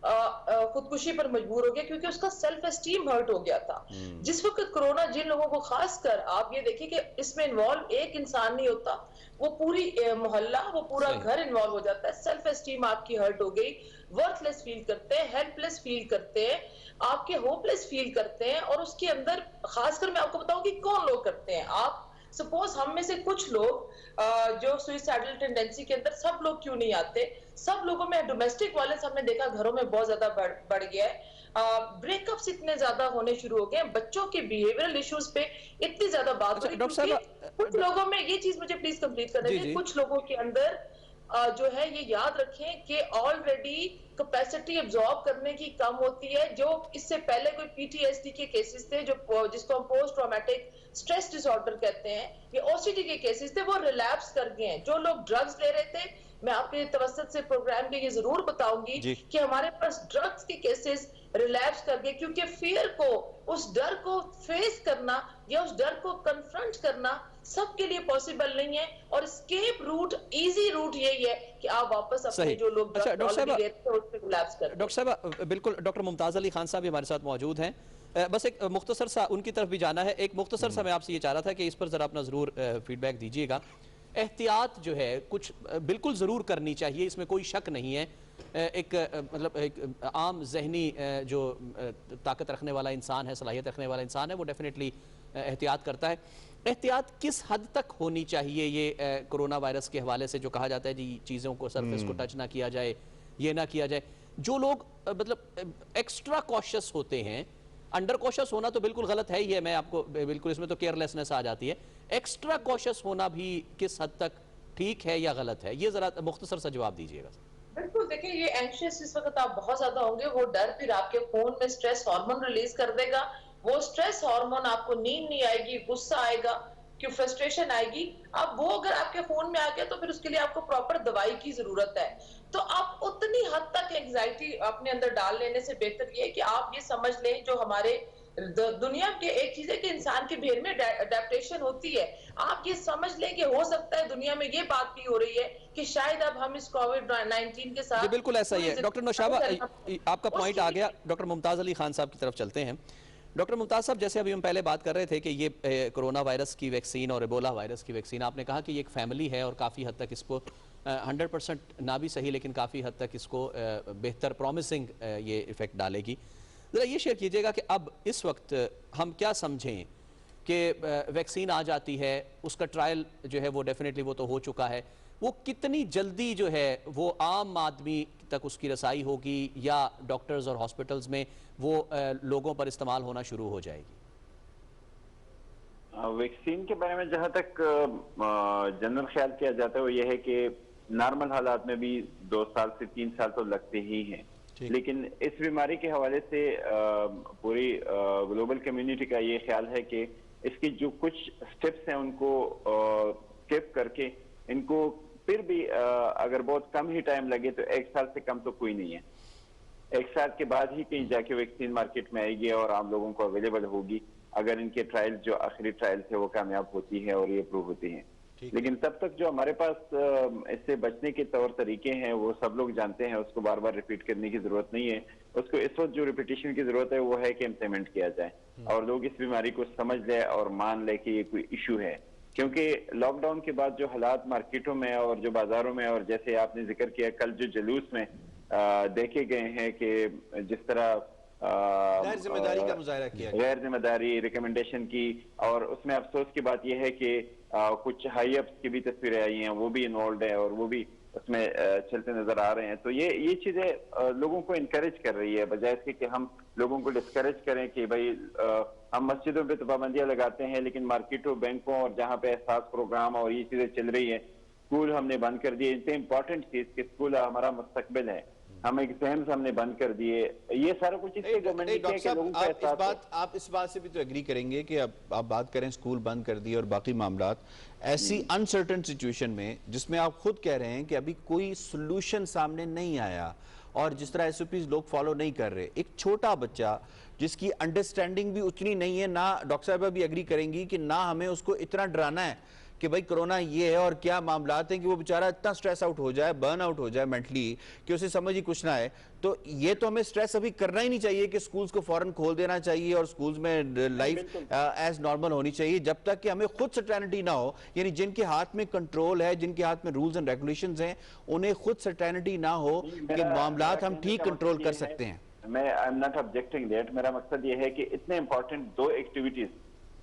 खुदकुशी पर मजबूर हो गया क्योंकि उसका सेल्फ एस्टीम हर्ट हो गया था। जिस वक्त कोरोना जिन लोगों को, खासकर आप ये देखिए कि इसमें इन्वॉल्व एक इंसान नहीं होता, वो पूरी मोहल्ला, वो पूरा घर इन्वॉल्व हो जाता है। सेल्फ एस्टीम आपकी हर्ट हो गई, वर्थलेस फील करते हैं, हेल्पलेस फील करते हैं, आपके होपलेस फील करते हैं। और उसके अंदर खासकर मैं आपको बताऊं कि कौन लोग करते हैं। आप सपोज हम में से कुछ लोग जो सुइसाइडल टेंडेंसी के अंदर, सब लोग क्यों नहीं आते, सब लोगों में डोमेस्टिक वायलेंस हमने देखा घरों में बहुत ज्यादा बढ़ गया है। ब्रेकअप्स इतने ज्यादा होने शुरू हो गए, बच्चों के बिहेवियरल इश्यूज पे इतनी ज्यादा बात हो रही है क्योंकि कुछ लोगों में, ये चीज मुझे प्लीज कंप्लीट करने दीजिए, कुछ लोगों के अंदर जो है, ये याद रखें कि ऑलरेडी कैपेसिटी एब्जॉर्ब करने की कम होती है। जो इससे पहले कोई पीटीएसडी के केसेस थे, जो जिसको हम पोस्ट ट्रॉमेटिक स्ट्रेस डिसऑर्डर कहते हैं, ये ओसीडी के केसेस थे, वो रिलैप्स कर गए हैं। जो लोग ड्रग्स ले रहे थे, मैं आपके तवसत से प्रोग्राम के ये जरूर बताऊंगी कि हमारे पास ड्रग्स के केसेस रिलैप्स कर गए क्योंकि फियर को, उस डर को फेस करना या उस डर को कन्फ्रंट करना सबके लिए पॉसिबल नहीं है। और स्केप रूट, इजी रूट यही है कि आप वापस अपने जो लोग डॉक्टर साहब, बिल्कुल, डॉक्टर मुमताज अली खान साहब हमारे साथ मौजूद हैं। बस एक मुख्तसर सा उनकी तरफ भी जाना है, एक मुख्तसर सा मैं आपसे ये चाह रहा था कि इस पर जरा अपना जरूर फीडबैक दीजिएगा। एहतियात जो है कुछ बिल्कुल ज़रूर करनी चाहिए, इसमें कोई शक नहीं है। एक मतलब एक आम जहनी जो ताकत रखने वाला इंसान है, सलाहियत रखने वाला इंसान है, वो डेफिनेटली एहतियात करता है। एहतियात किस हद तक होनी चाहिए? ये कोरोना वायरस के हवाले से जो कहा जाता है जी, चीज़ों को, सरफेस को टच ना किया जाए, ये ना किया जाए। जो लोग मतलब एक्स्ट्रा कॉशियस होते हैं, अंडर कॉशियस होना तो बिल्कुल गलत है ही है, मैं आपको बिल्कुल, इसमें तो केयरलेसनेस आ जाती है। एक्स्ट्रा कॉशियस होना भी किस हद तक ठीक है या गलत है, ये जरा मुख्तसर सा जवाब दीजिएगा। बिल्कुल, देखिए, ये एंशियस इस वक्त आप बहुत ज्यादा होंगे, वो डर फिर आपके खून में स्ट्रेस हार्मोन रिलीज कर देगा। वो स्ट्रेस हार्मोन, आपको नींद नहीं आएगी, गुस्सा आएगा, कि फ्रस्ट्रेशन आएगी। अब वो अगर आपके खून में आ गया तो फिर उसके लिए आपको प्रॉपर दवाई की जरूरत है। तो आप उतनी हद तक एंजाइटी अपने अंदर डाल लेने से बेहतर ये है कि आप ये समझ लें, जो हमारे दुनिया के, एक चीज है कि इंसान के बिहेवियर में अडेप्टेशन होती है। आप ये समझ लें कि हो सकता है दुनिया में ये बात भी हो रही है कि शायद अब हम इस कोविड-19 के साथ, बिल्कुल ऐसा ही है। डॉक्टर नौशाबा, आपका पॉइंट आ गया। डॉक्टर मुमताज अली खान साहब की तरफ चलते हैं। डॉक्टर मुमताज साहब, जैसे अभी हम पहले बात कर रहे थे कि ये कोरोना वायरस की वैक्सीन और एबोला वायरस की वैक्सीन, आपने कहा कि ये एक फैमिली है और काफ़ी हद तक इसको 100% ना भी सही, लेकिन काफ़ी हद तक इसको बेहतर, प्रॉमिसिंग ये इफ़ेक्ट डालेगी। ज़रा ये शेयर कीजिएगा कि अब इस वक्त हम क्या समझें कि वैक्सीन आ जाती है, उसका ट्रायल जो है वो डेफिनेटली वो तो हो चुका है, वो कितनी जल्दी जो है वो आम आदमी तक उसकी रसाई होगी या डॉक्टर्स और हॉस्पिटल्स में वो लोगों पर इस्तेमाल होना शुरू हो जाएगी? वैक्सीन के बारे में जहां तक जनरल ख्याल किया जाता है वो ये है कि नॉर्मल हालात में भी 2 साल से 3 साल तो लगते ही हैं, लेकिन इस बीमारी के हवाले से पूरी ग्लोबल कम्युनिटी का ये ख्याल है कि इसकी जो कुछ स्टेप्स हैं उनको स्किप करके इनको फिर भी अगर बहुत कम ही टाइम लगे तो 1 साल से कम तो कोई नहीं है। 1 साल के बाद ही कहीं जाके वैक्सीन मार्केट में आएगी और आम लोगों को अवेलेबल होगी, अगर इनके ट्रायल, जो आखिरी ट्रायल है, वो कामयाब होती है और ये प्रूव होती हैं। लेकिन तब तक जो हमारे पास इससे बचने के तौर तरीके हैं वो सब लोग जानते हैं, उसको बार बार रिपीट करने की जरूरत नहीं है। उसको इस वक्त जो रिपीटेशन की जरूरत है वो है कि इम्प्लीमेंट किया जाए और लोग इस बीमारी को समझ ले और मान ले कि ये कोई इशू है। क्योंकि लॉकडाउन के बाद जो हालात मार्केटों में और जो बाजारों में, और जैसे आपने जिक्र किया कल जो जुलूस में देखे गए हैं कि जिस तरह गैर जिम्मेदारी का मुजाहरा किया, गैर जिम्मेदारी रिकमेंडेशन की, और उसमें अफसोस की बात यह है कि कुछ हाई अप्स की भी तस्वीरें आई हैं, वो भी इन्वॉल्व है और वो भी उसमें चलते नजर आ रहे हैं। तो ये चीजें लोगों को इनकरेज कर रही है, बजाय इसके कि हम लोगों को डिस्करेज करें कि भाई हम मस्जिदों पे तो पाबंदियां लगाते हैं, लेकिन मार्केटों, बैंकों और जहाँ पे एहसास प्रोग्राम और ये चीजें चल रही है, स्कूल हमने बंद कर दिए। इतने इंपॉर्टेंट चीज कि स्कूल हमारा मुस्तकबिल है, हम एग्जाम्स हमने बंद कर दिए। ये सारा कुछ इसलिए गवर्नमेंट ने किया कि लोगों को एहसास हो। आप इस बात से भी तो एग्री करेंगे कि अब आप बात करें स्कूल बंद कर दिए और बाकी मामलात, ऐसी अनसर्टेन सिचुएशन में जिसमें आप खुद कह रहे हैं कि अभी कोई सोल्यूशन सामने नहीं आया और जिस तरह एसओपीज लोग फॉलो नहीं कर रहे, एक छोटा बच्चा जिसकी अंडरस्टैंडिंग भी उतनी नहीं है, ना डॉक्टर साहबा भी एग्री करेंगी कि ना हमें उसको इतना डराना है कि भाई कोरोना ये है और क्या मामलात हैं कि वो बेचारा इतना स्ट्रेस आउट हो जाए, बर्न आउट हो जाए मेंटली कि उसे समझ ही कुछ ना है। तो ये तो हमें स्ट्रेस अभी करना ही नहीं चाहिए कि स्कूल्स को फौरन खोल देना चाहिए और स्कूल्स में लाइफ एज नॉर्मल होनी चाहिए, जब तक कि हमें खुद सर्टेनिटी ना हो। यानी जिनके हाथ में कंट्रोल है, जिनके हाथ में रूल्स एंड रेगुलेशंस हैं, उन्हें खुद सर्टेनिटी ना हो कि मामलात हम ठीक कंट्रोल कर सकते हैं। मैं I am not objecting that. मेरा मकसद ये है कि इतने इंपॉर्टेंट दो एक्टिविटीज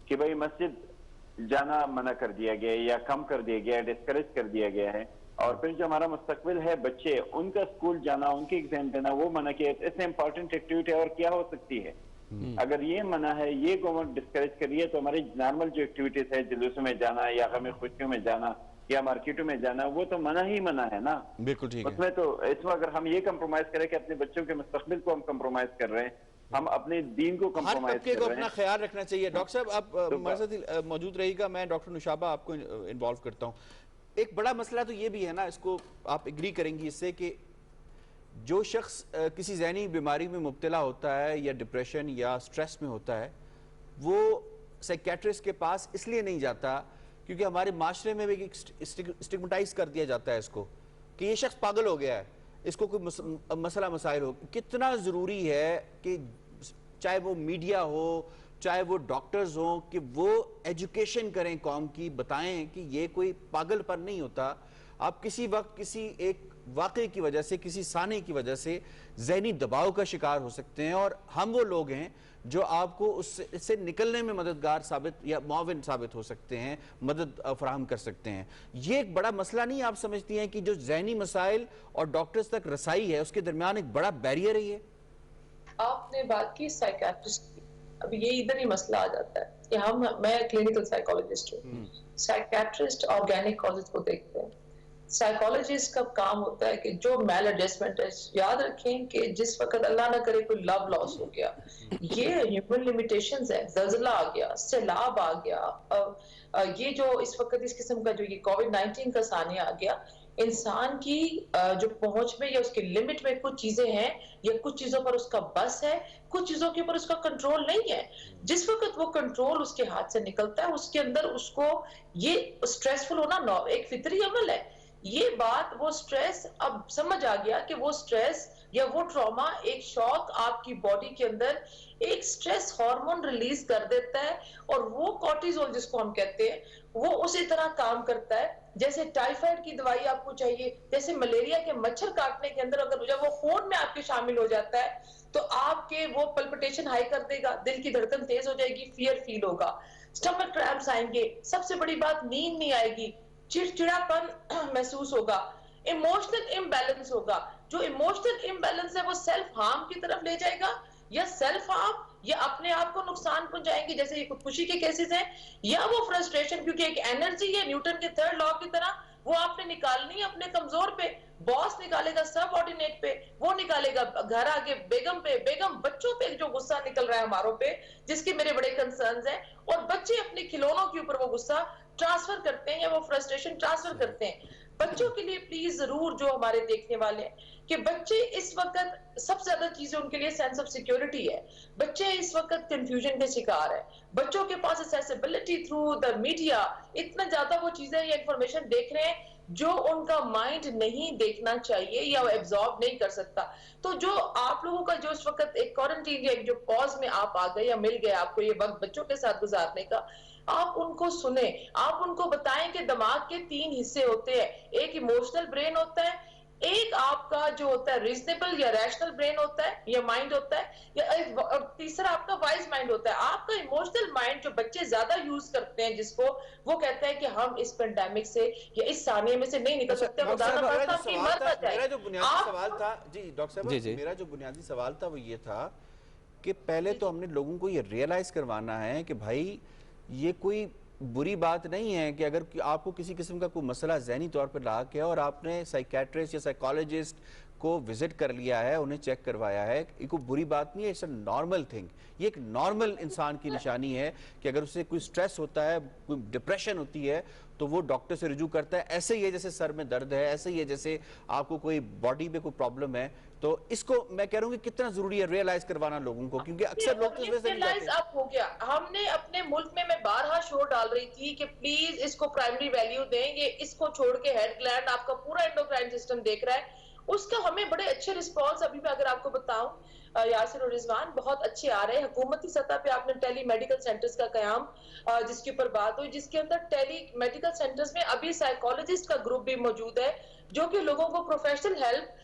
कि भाई मस्जिद जाना मना कर दिया गया या कम कर दिया गया, डिस्करेज कर दिया गया है, और फिर जो हमारा मुस्तकबिल है बच्चे, उनका स्कूल जाना, उनके एग्जाम देना, वो मना किया। इतने इंपॉर्टेंट एक्टिविटी और क्या हो सकती है? अगर ये मना है, ये गवर्नमेंट डिस्करेज कर रही है, तो हमारी नॉर्मल जो एक्टिविटीज है, जुलूसों में जाना या हमें खुशियों में जाना या मार्केटों में जाना, वो तो मना ही मना है ना। बिल्कुल ठीक है। उसमें तो इसमें अगर हम ये कंप्रोमाइज करें कि अपने बच्चों के मुस्तकबिल को हम कंप्रोमाइज कर रहे हैं, हम अपने दीन को कंप्रोमाइज कर रहे हैं। अपना ख्याल रखना चाहिए। डॉक्टर साहब आप हमारे साथ मौजूद रहिएगा, मैं डॉक्टर नुशाबा आपको इन्वॉल्व करता हूँ। एक बड़ा मसला तो ये भी है ना, इसको आप एग्री करेंगी इससे, कि जो शख्स किसी ज़हनी बीमारी में मुब्तला होता है या डिप्रेशन या स्ट्रेस में होता है, वो साइकियाट्रिस्ट के पास इसलिए नहीं जाता क्योंकि हमारे माशरे में भी स्टिग्मेटाइज कर दिया जाता है इसको कि ये शख्स पागल हो गया है, इसको कोई मसला मसाइल हो। कितना ज़रूरी है कि चाहे वो मीडिया हो, चाहे वो डॉक्टर्स हो, कि वो एजुकेशन करें कौम की, बताएं कि ये कोई पागलपन नहीं होता। आप किसी वक्त किसी एक वाक़े की वजह से, किसी साने की वजह से ज़हनी दबाव का शिकार हो सकते हैं, और हम वो लोग हैं जो आपको उससे निकलने में मददगार साबित या मुआविन साबित हो सकते हैं, मदद फराहम कर सकते हैं। ये एक बड़ा मसला नहीं आप समझती हैं कि जो ज़हनी मसाइल और डॉक्टर्स तक रसाई है उसके दरमियान एक बड़ा बैरियर है ये? आपने बात की साइकियाट्रिस्ट की, अब ये इधर ही मसला आ जाता है कि मैं क्लिनिकल साइकोलॉजिस्ट हूँ, साइकियाट्रिस्ट ऑर्गेनिक कॉजेज को देखते हैं। साइकोलॉजिस्ट का काम होता है कि जो मैल एडजस्टमेंट है, याद रखें कि जिस वक्त अल्लाह ना करे कोई लव लॉस हो गया, ये ह्यूमन लिमिटेशंस है, जल्जला आ गया, सैलाब आ गया, ये जो इस वक्त इस किस्म का जो ये कोविड-19 का सानिया आ गया, इंसान की जो पहुंच में या उसकी लिमिट में कुछ चीजें हैं या कुछ चीजों पर उसका बस है, कुछ चीजों के ऊपर उसका कंट्रोल नहीं है। जिस वक्त वो कंट्रोल उसके हाथ से निकलता है, उसके अंदर उसको ये स्ट्रेसफुल होना एक फितरी अमल है। ये बात, वो स्ट्रेस, अब समझ आ गया कि वो स्ट्रेस या वो ट्रॉमा, एक शॉक आपकी बॉडी के अंदर एक स्ट्रेस हार्मोन रिलीज कर देता है, और वो कॉर्टिसोल जिसको हम कहते हैं, वो उसी तरह काम करता है जैसे टाइफाइड की दवाई आपको चाहिए, जैसे मलेरिया के मच्छर काटने के अंदर अगर जब वो खून में आपके शामिल हो जाता है तो आपके वो पल्पिटेशन हाई कर देगा, दिल की धड़कन तेज हो जाएगी, फियर फील होगा, स्टमक क्रैम्प्स आएंगे, सबसे बड़ी बात नींद नहीं आएगी, चिड़चिड़ापन महसूस होगा, इमोशनल इम्बैलेंस होगा। जो इमोशनल इम्बैलेंस है वो सेल्फ हार्म की तरफ ले जाएगा, या सेल्फ हार्म या अपने आप को नुकसान पहुंचाएंगे, जैसे ये खुदकुशी के केसेस हैं, या वो फ्रस्ट्रेशन, क्योंकि एक एनर्जी है न्यूटन के थर्ड लॉ की तरह, वो आपने निकालनी है अपने कमजोर पे। बॉस निकालेगा सबऑर्डिनेट पे, वो निकालेगा घर आके बेगम पे, बेगम बच्चों पे जो गुस्सा निकल रहा है हमारों पे, जिसके मेरे बड़े कंसर्न्स हैं, और बच्चे अपने खिलौनों के ऊपर वो गुस्सा ट्रांसफर करते हैं या वो फ्रस्ट्रेशन ट्रांसफर करते हैं। बच्चों के लिए प्लीज जरूर, जो हमारे देखने वाले हैं, कि बच्चे इस वक्त सबसे ज्यादा चीजें उनके लिए सेंस ऑफ सिक्योरिटी है। बच्चे इस वक्त कंफ्यूजन के शिकार है, बच्चों के पास एक्सेसिबिलिटी थ्रू द मीडिया इतना ज्यादा वो चीजें या इंफॉर्मेशन देख रहे हैं जो उनका माइंड नहीं देखना चाहिए या वो एब्जॉर्ब नहीं कर सकता। तो जो आप लोगों का जो इस वक्त एक क्वारंटीन या जो पॉज में आप आ गए या मिल गए आपको ये वक्त बच्चों के साथ गुजारने का, आप उनको सुने, आप उनको बताएं कि दिमाग के 3 हिस्से होते हैं। एक इमोशनल ब्रेन होता है, एक आपका जो होता है रीजनेबल या रैशनल ब्रेन होता है या माइंड होता है, या तीसरा आपका वाइज माइंड होता है। आपका इमोशनल माइंड जो बच्चे ज्यादा यूज करते हैं, जिसको वो कहते हैं कि हम इस पेंडेमिक से या इस सानिए में से नहीं निकल अच्छा, सकते, डॉक्टर साहब, खुदा ना खास्ता मेरा जो आपकी सवाल मर ना था, मेरा जो जाए। बुनियादी आप सवाल था जी डॉक्टर साहब, जी जी मेरा जो बुनियादी सवाल था वो ये था कि पहले तो हमने लोगों को ये रियलाइज करवाना है कि भाई ये कोई बुरी बात नहीं है कि अगर आपको किसी किस्म का कोई मसला ज़हनी तौर पर ला के और आपने साइकेट्रिस्ट या साइकोलॉजिस्ट को विजिट कर लिया है, उन्हें चेक करवाया है, ये कोई बुरी बात नहीं है, इट्स अ नॉर्मल थिंग। ये एक नॉर्मल इंसान की निशानी है कि अगर उसे कोई स्ट्रेस होता है, कोई डिप्रेशन होती है, तो वो डॉक्टर से रुजू करता है। ऐसे ही है जैसे सर में दर्द है, ऐसे ही है जैसे आपको कोई बॉडी में कोई प्रॉब्लम है। तो इसको मैं कह रहा हूँ कि कितना जरूरी है रियलाइज करवाना लोगों को, क्योंकि अक्सर लोग तो इस वजह से नहीं रियलाइज जाते। अब हो गया। हमने अपने मुल्क में, मैं बारहा शोर डाल रही थी कि प्लीज इसको प्राइमरी वैल्यू दें, ये इसको छोड़ के हेड ग्लैंड आपका पूरा एंडोक्राइन सिस्टम देख रहा है। उसका हमें बड़े अच्छे रिस्पॉन्स, अभी मैं अगर आपको बताऊं, यासिर और रिजवान, बहुत अच्छे आ रहे हैं। हुकूमती सतह पे आपने टेली मेडिकल सेंटर्स का कयाम, जिसके ऊपर बात हुई, जिसके अंदर टेली मेडिकल सेंटर्स में अभी साइकोलॉजिस्ट का ग्रुप भी मौजूद है, जो कि लोगों को professional help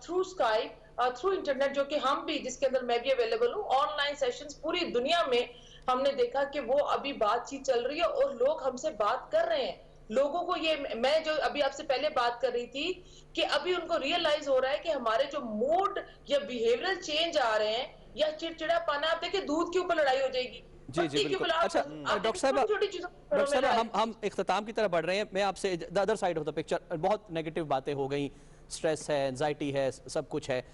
through Skype, through internet, जो कि हम भी, जिसके अंदर मैं भी अवेलेबल हूँ, ऑनलाइन सेशंस पूरी दुनिया में हमने देखा कि वो अभी बातचीत चल रही है और लोग हमसे बात कर रहे हैं। लोगों को ये, मैं जो अभी आपसे पहले बात कर रही थी कि अभी उनको रियलाइज हो रहा है कि हमारे जो मूड या बिहेवियरल चेंज आ रहे हैं या चिड़चिड़ापन, आप देखिए दूध के ऊपर लड़ाई हो जाएगी, जी जी बिल्कुल। अच्छा डॉक्टर साहब, डॉक्टर साहब, हम इख्तिताम की तरफ बढ़ रहे हैं। मैं आपसे the other side of the picture, बहुत नेगेटिव बातें हो गई, स्ट्रेस है, एंजाइटी है, सब कुछ है।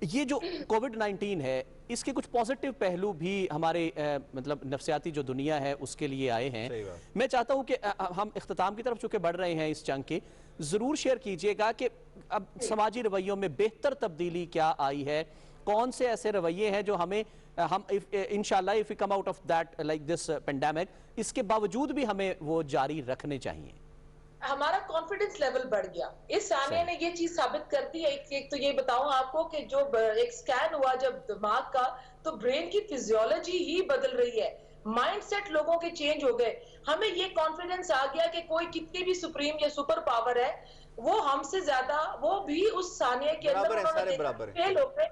ये जो कोविड-19 है, इसके कुछ पॉजिटिव पहलू भी हमारे मतलब नफ्सियाती जो दुनिया है उसके लिए आए हैं। मैं चाहता हूं कि हम इख्तिताम की तरफ चूंकि बढ़ रहे हैं इस जंग के, ज़रूर शेयर कीजिएगा कि अब समाजी रवैयों में बेहतर तब्दीली क्या आई है, कौन से ऐसे रवैये हैं जो हमें हम इंशाल्लाह if we come out of that like this pandemic, इसके बावजूद भी हमें वो जारी रखने चाहिए। हमारा कॉन्फिडेंस लेवल बढ़ गया। इस सानिया ने ये चीज साबित कर दी है। एक तो ये बताऊं आपको कि जो एक स्कैन हुआ जब दिमाग का, तो ब्रेन की फिजियोलॉजी ही बदल रही है, माइंडसेट लोगों के चेंज हो गए। हमें ये कॉन्फिडेंस आ गया कि कोई कितनी भी सुप्रीम या सुपर पावर है, वो हमसे ज्यादा, वो भी उस सानिया के अंदर उन्होंने फेल हो गए।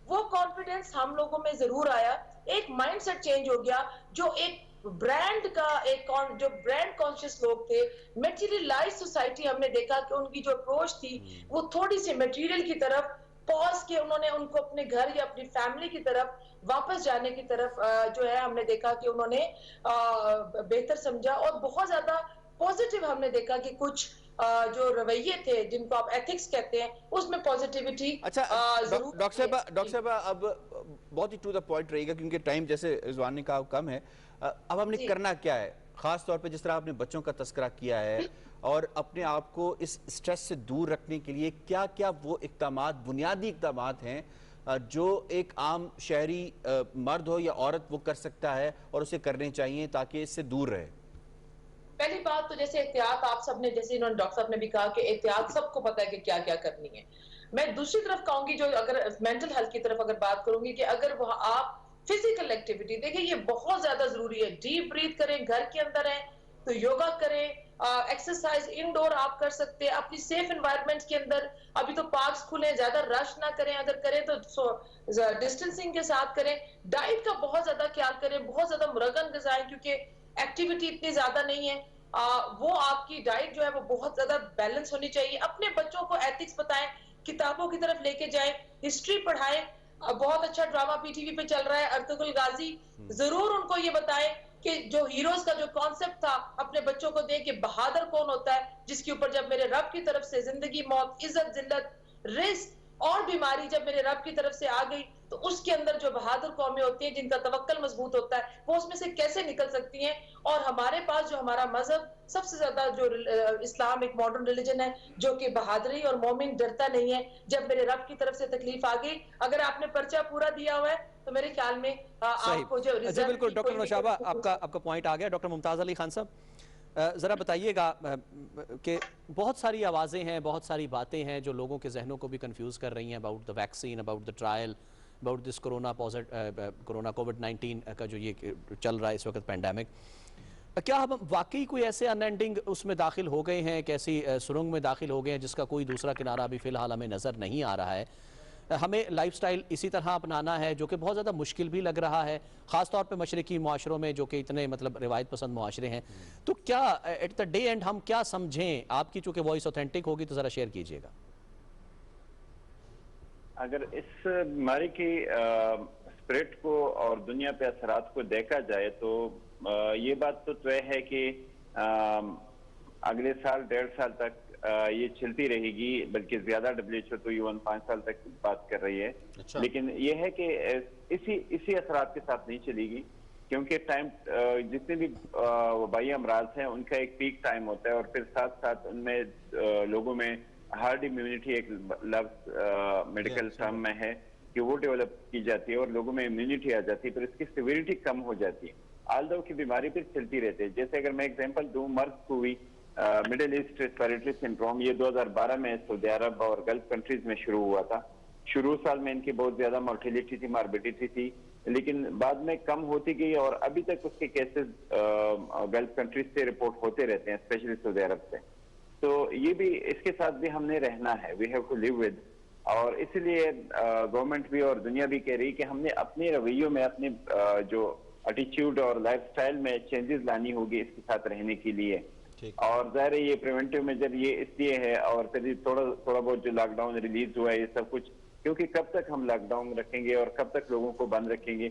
वो कॉन्फिडेंस हम लोगों में जरूर आया, एक माइंडसेट चेंज हो गया। जो एक ब्रांड का जो ब्रांड कॉन्शियस लोग थे, मटेरियलाइज सोसाइटी, हमने देखा कि उनकी जो अप्रोच थी वो थोड़ी सी मटेरियल की तरफ पॉज के, उन्होंने उनको अपने घर या अपनी फैमिली की तरफ वापस जाने की तरफ जो है, हमने देखा कि उन्होंने बेहतर समझा। और बहुत ज्यादा पॉजिटिव हमने देखा कि कुछ जो रवैये थे, जिनको आप एथिक्स कहते हैं, उसमें पॉजिटिविटी। अच्छा डॉक्टर साहब, अब बहुत ही टू द पॉइंट रहेगा क्योंकि टाइम जैसे रिजवान ने कहा कम है। अब हमने करना क्या है, खास तौर पे जिस तरह आपने बच्चों का तस्करा किया है, और अपने आप को इस स्ट्रेस से दूर रखने के लिए क्या क्या वो इक़दामात, बुनियादी इक़दामात हैं जो एक आम शहरी मर्द हो या औरत वो कर सकता है और उसे करने चाहिए ताकि इससे दूर रहे? पहली बात तो जैसे एहतियात, आप सबने, जैसे इन्होंने डॉक्टर साहब ने भी कहा कि एहतियात सबको पता है कि क्या क्या करनी है। मैं दूसरी तरफ कहूंगी, जो अगर मेंटल हेल्थ की तरफ अगर बात करूंगी, कि अगर वह आप फिजिकल एक्टिविटी, देखिए ये बहुत ज्यादा जरूरी है। डीप ब्रीथ करें, घर के अंदर है तो योगा करें, एक्सरसाइज इंडोर आप कर सकते हैं अपनी सेफ एनवायरनमेंट के अंदर। अभी तो पार्क्स खुले, ज्यादा रश ना करें, अगर करें तो डिस्टेंसिंग के साथ करें। डाइट का बहुत ज्यादा ख्याल करें, बहुत ज्यादा मुरगन ग़िज़ाएं, क्योंकि एक्टिविटी इतनी ज्यादा नहीं है। वो आपकी डाइट जो है वो बहुत ज्यादा बैलेंस होनी चाहिए। अपने बच्चों को एथिक्स बताएं, किताबों की तरफ लेके जाएं, हिस्ट्री पढ़ाएं। बहुत अच्छा ड्रामा पीटीवी पे चल रहा है अर्तुगरुल गाजी, जरूर उनको ये बताएं कि जो हीरोज का जो कॉन्सेप्ट था, अपने बच्चों को दें कि बहादुर कौन होता है, जिसके ऊपर जब मेरे रब की तरफ से जिंदगी, मौत, इज्जत, जिल्लत, रिस्क और बीमारी जब मेरे रब की तरफ से आ गई, तो उसके अंदर जो बहादुर कौमें होती हैं, जिनका तवक्कल मजबूत होता है, वो उसमें से कैसे निकल सकती हैं। और हमारे पास जो हमारा मजहब सबसे ज्यादा, जो इस्लाम एक मॉडर्न रिलीजन है, जो कि बहादुरी और मोमिन डरता नहीं है। जब मेरे रब की तरफ से तकलीफ आ गई, अगर आपने पर्चा पूरा दिया हुआ है, तो मेरे ख्याल में आपको जो जी बिल्कुल। डॉक्टर नौशाबा, आपका पॉइंट आ गया। डॉक्टर मुमताज अली खान साहब, ज़रा बताइएगा कि बहुत सारी आवाज़ें हैं, बहुत सारी बातें हैं जो लोगों के जहनों को भी कंफ्यूज कर रही हैं about the vaccine, about the trial, about this corona कोविड-19 का जो ये चल रहा है इस वक्त पेंडेमिक। क्या हम वाकई कोई ऐसे अनएंडिंग उसमें दाखिल हो गए हैं, एक ऐसी सुरंग में दाखिल हो गए हैं जिसका कोई दूसरा किनारा अभी फ़िलहाल हमें नज़र नहीं आ रहा है? हमें लाइफस्टाइल इसी तरह अपनाना है, जो कि बहुत ज़्यादा मुश्किल भी लग रहा है, ख़ास तौर पे मशरक़ी मुआशरों में जो कि इतने मतलब रिवायत पसंद मुआशरे हैं। तो क्या एट द डे एंड हम क्या समझें? आपकी चूँकि वॉइस ऑथेंटिक होगी तो ज़रा शेयर कीजिएगा। अगर इस बीमारी की स्प्रेड को और दुनिया पे असरात को देखा जाए तो ये बात तो तय है कि अगले साल 1.5 साल तक ये चलती रहेगी, बल्कि ज्यादा WHO तो ईवन 5 साल तक बात कर रही है। अच्छा। लेकिन ये है कि इसी असरात के साथ नहीं चलेगी, क्योंकि टाइम जितने भी वबाई अमराज हैं उनका एक पीक टाइम होता है और फिर साथ साथ उनमें लोगों में हार्ड इम्यूनिटी एक लफ्ज मेडिकल टर्म में है कि वो डेवलप की जाती है और लोगों में इम्यूनिटी आ जाती है, पर इसकी सिविरिटी कम हो जाती है। आल्दो की बीमारी फिर चलती रहती है। जैसे अगर मैं एग्जांपल दूं, मर्स हुई मिडिल ईस्ट रेस्पिरेटरी सिंड्रोम, ये 2012 में सऊदी अरब और गल्फ कंट्रीज में शुरू हुआ था। शुरू साल में इनकी बहुत ज्यादा मोर्टेलिटी थी, मार्बिडिटी थी, लेकिन बाद में कम होती गई और अभी तक उसके केसेस गल्फ कंट्रीज से रिपोर्ट होते रहते हैं, स्पेशली सऊदी अरब से। तो ये भी, इसके साथ भी हमने रहना है, we have to live with. और इसलिए गवर्नमेंट भी और दुनिया भी कह रही है कि हमने अपने रवैयों में, अपने जो एटीट्यूड और लाइफस्टाइल में चेंजेस लानी होगी इसके साथ रहने के लिए। और ज़ाहिर है ये प्रिवेंटिव मेजर ये इसलिए है, और फिर थोड़ा बहुत जो लॉकडाउन रिलीज हुआ है ये सब कुछ, क्योंकि कब तक हम लॉकडाउन रखेंगे और कब तक लोगों को बंद रखेंगे।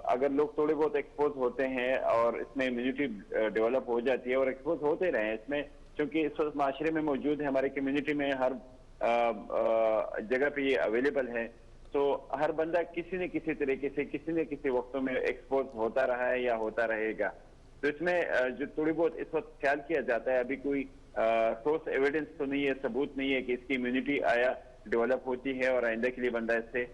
अगर लोग थोड़े बहुत एक्सपोज होते हैं और इसमें इम्यूनिटी डेवलप हो जाती है और एक्सपोज होते रहे इसमें, क्योंकि इस वक्त माशरे में मौजूद है, हमारे कम्युनिटी में हर जगह पे ये अवेलेबल है, तो हर बंदा किसी न किसी तरीके से किसी न किसी वक्तों में एक्सपोज होता रहा है या होता रहेगा। तो इसमें जो थोड़ी बहुत इस वक्त ख्याल किया जाता है, अभी कोई ठोस एविडेंस तो नहीं है, सबूत नहीं है कि इसकी इम्यूनिटी डेवलप होती है और आइंदा के लिए बंदा इससे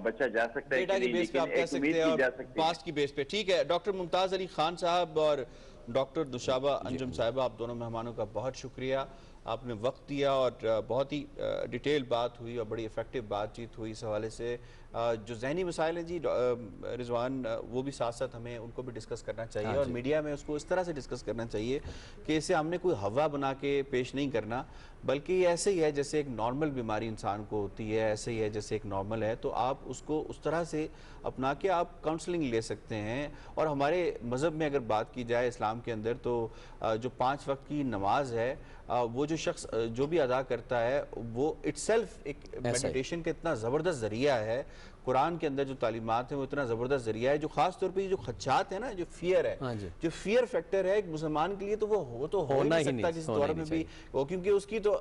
बचा जा सकता है डेटा की बेस पे आप कह सकते हैं और पास्ट की बेस पे। ठीक है, डॉक्टर मुमताज अली खान साहब और डॉक्टर दुशाबा अंजुम साहिबा, आप दोनों मेहमानों का बहुत शुक्रिया, आपने वक्त दिया और बहुत ही डिटेल बात हुई और बड़ी इफ़ेक्टिव बातचीत हुई इस हवाले से। जो ज़हनी मसाइल हैं जी रिजवान, वो भी साथ साथ हमें उनको भी डिस्कस करना चाहिए और मीडिया में उसको इस तरह से डिस्कस करना चाहिए कि इसे हमने कोई हवा बना के पेश नहीं करना, बल्कि ये ऐसे ही है जैसे एक नॉर्मल बीमारी इंसान को होती है, ऐसे ही है जैसे एक नॉर्मल है, तो आप उसको उस तरह से अपना के आप काउंसलिंग ले सकते हैं। और हमारे मज़हब में अगर बात की जाए इस्लाम के अंदर, तो जो 5 वक्त की नमाज है, वो जो शख्स जो भी अदा करता है वो इट्सेल्फ एक मेडिटेशन का इतना ज़बरदस्त ज़रिया है। कुरान के अंदर जो तालीमात है वो इतना ज़बरदस्त ज़रिया है, जो ख़ास तौर पे जो खदशात है ना, जो फियर है, जो फियर फैक्टर है एक मुसलमान के लिए, तो वो तो हो नहीं सकता किसी दौर में भी वो, क्योंकि उसकी तो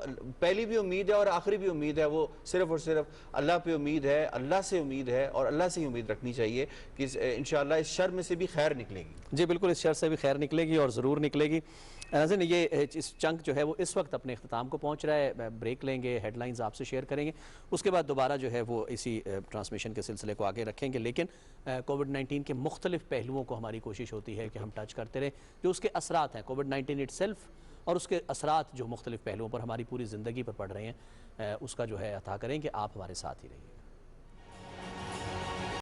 पहली भी उम्मीद है और आखिरी भी उम्मीद है, वो सिर्फ और सिर्फ अल्लाह पे उम्मीद है, अल्लाह से उम्मीद है और अल्लाह से ही उम्मीद रखनी चाहिए कि इंशाअल्लाह इस शर में से भी खैर निकलेगी। जी बिल्कुल, इस शर से भी खैर निकलेगी और ज़रूर निकलेगी। नाज़रीन, ये इस चंक जो है वो इस वक्त अपने अख्ताम को पहुँच रहा है। ब्रेक लेंगे, हेडलाइंस आपसे शेयर करेंगे, उसके बाद दोबारा जो है वो इसी ट्रांसमिशन के सिलसिले को आगे रखेंगे। लेकिन कोविड-19 के मुख्तलिफ पहलुओं को हमारी कोशिश होती है कि हम टच करते रहें, जो उसके असरात हैं कोविड-19 इटसेल्फ और उसके असरात जो मुख्तलिफ पहलुओं पर हमारी पूरी ज़िंदगी पर पड़ रहे हैं, उसका जो है अता करें कि आप हमारे साथ ही रहिए।